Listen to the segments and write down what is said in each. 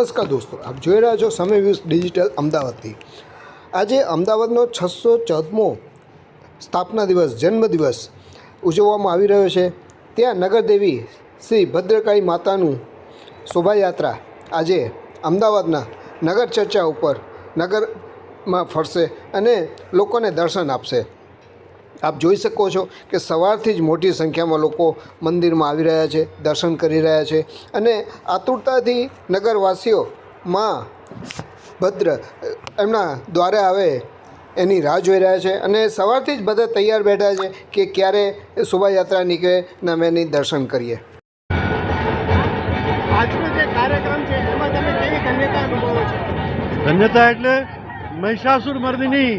નમસ્કાર દોસ્તો, આપ જોઈ રહ્યા છો સમય વ્યૂઝ ડિજિટલ અમદાવાદથી। આજે અમદાવાદનો 614મો સ્થાપના દિવસ જન્મદિવસ ઉજવવામાં આવી રહ્યો છે। ત્યાં નગરદેવી શ્રી ભદ્રકાળી માતાનું શોભાયાત્રા આજે અમદાવાદના નગર ચર્ચા ઉપર નગરમાં ફરશે અને લોકોને દર્શન આપશે। આપ જોઈ શકો છો કે સવારથી જ મોટી સંખ્યામાં લોકો મંદિરમાં આવી રહ્યા છે, દર્શન કરી રહ્યા છે અને આતુરતાથી નગરવાસીઓ માં ભદ્ર એમના દ્વારે આવે એની રાહ જોઈ રહ્યા છે અને સવારથી જ બધા તૈયાર બેઠા છે કે ક્યારે શોભાયાત્રા નીકળે ને અમે એની દર્શન કરીએ। આજનો જે કાર્યક્રમ છે એમાં તમે કેવી ધન્યતા અનુભવો છો? ધન્યતા એટલે મહિષાસુર મર્દિની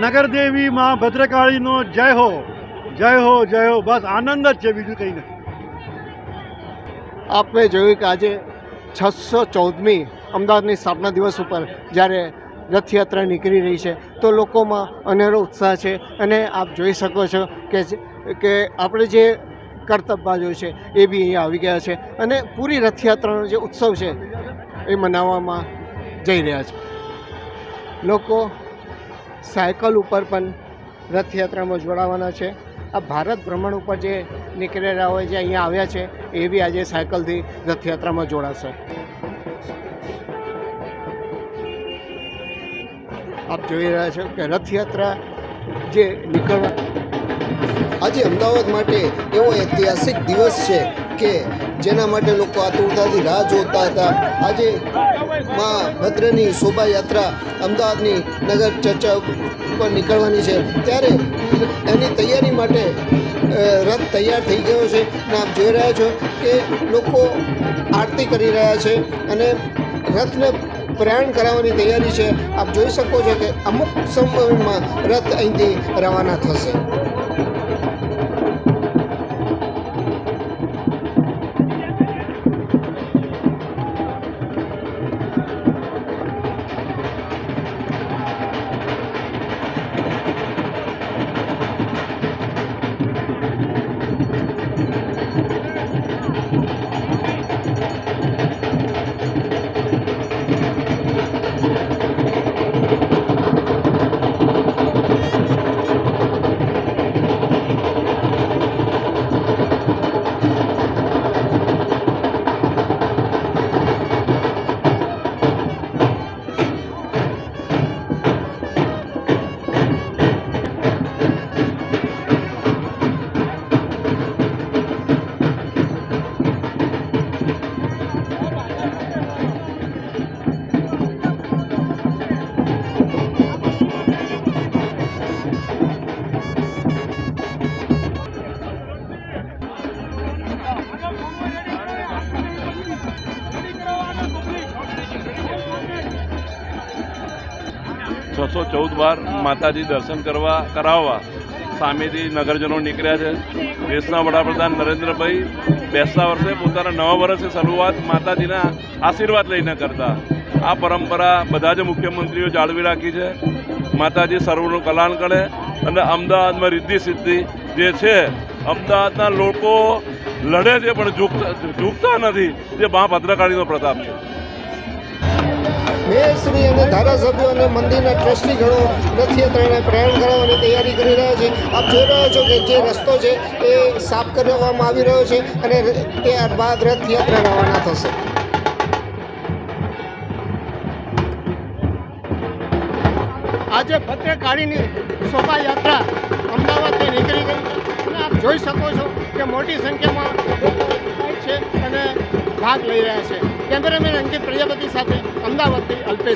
નગરદેવી માં ભદ્રકાળીનો જય હો, જય હો, જય હો। બસ આનંદ જ છે, બીજું કંઈ નથી। આપણે જોયું કે આજે 614મી અમદાવાદની સ્થાપના દિવસ ઉપર જ્યારે રથયાત્રા નીકળી રહી છે તો લોકોમાં અનેરો ઉત્સાહ છે અને આપ જોઈ શકો છો કે આપણે જે કર્તબબાજો છે એ બી અહીંયા આવી ગયા છે અને પૂરી રથયાત્રાનો જે ઉત્સવ છે એ મનાવવામાં જઈ રહ્યા છે। લોકો સાયકલ ઉપર પણ રથયાત્રામાં જોડાવાના છે। આ ભારત ભ્રમણ ઉપર જે નીકળેલા હોય જે અહીંયા આવ્યા છે એ બી આજે સાયકલથી રથયાત્રામાં જોડાશે। આપ જોઈ રહ્યા છો કે રથયાત્રા જે નીકળવા આજે અમદાવાદ માટે એવો ઐતિહાસિક દિવસ છે કે જેના માટે લોકો આતુરતાથી રાહ જોતા હતા। આજે માં ભદ્રની શોભાયાત્રા અમદાવાદની નગર ચર્ચા ઉપર નીકળવાની છે ત્યારે એની તૈયારી માટે રથ તૈયાર થઈ ગયો છે અને આપ જોઈ રહ્યા છો કે લોકો આરતી કરી રહ્યા છે અને રથને પ્રયાણ કરાવવાની તૈયારી છે। આપ જોઈ શકો છો કે અમુક સમયમાં રથ અહીંથી રવાના થશે। છસો 14 વાર માતાજી દર્શન કરાવવા સામેથી નગરજનો નીકળ્યા છે। દેશના વડાપ્રધાન નરેન્દ્રભાઈ બેસતા વર્ષે પોતાના નવા વર્ષની શરૂઆત માતાજીના આશીર્વાદ લઈને કરતા। આ પરંપરા બધા જ મુખ્યમંત્રીઓ જાળવી રાખી છે। માતાજી સર્વનું કલ્યાણ કરે અને અમદાવાદમાં રિદ્ધિ સિદ્ધિ જે છે, અમદાવાદના લોકો લડે છે પણ ઝૂકતા નથી, જે મા ભદ્રકાળીનો પ્રતાપ છે। મેયરશ્રી અને ધારાસભ્યો અને મંદિરના ટ્રસ્ટીગણો રથયાત્રાને પ્રયાણ કરાવવાની તૈયારી કરી રહ્યા છે। આપ જોઈ રહ્યા છો કે જે રસ્તો છે એ સાફ કરવામાં આવી રહ્યો છે અને ત્યારબાદ રથયાત્રા રવાના થશે। આજે ભદ્રકાળીની શોભાયાત્રા અમદાવાદથી નીકળી ગઈ અને આપ જોઈ શકો છો કે મોટી સંખ્યામાં લોકો છે અને ભાગ લઈ રહ્યા છે। કેમેરામેન અંકિત પ્રજાપતિ સાથે અમદાવાદથી અલ્પેશ।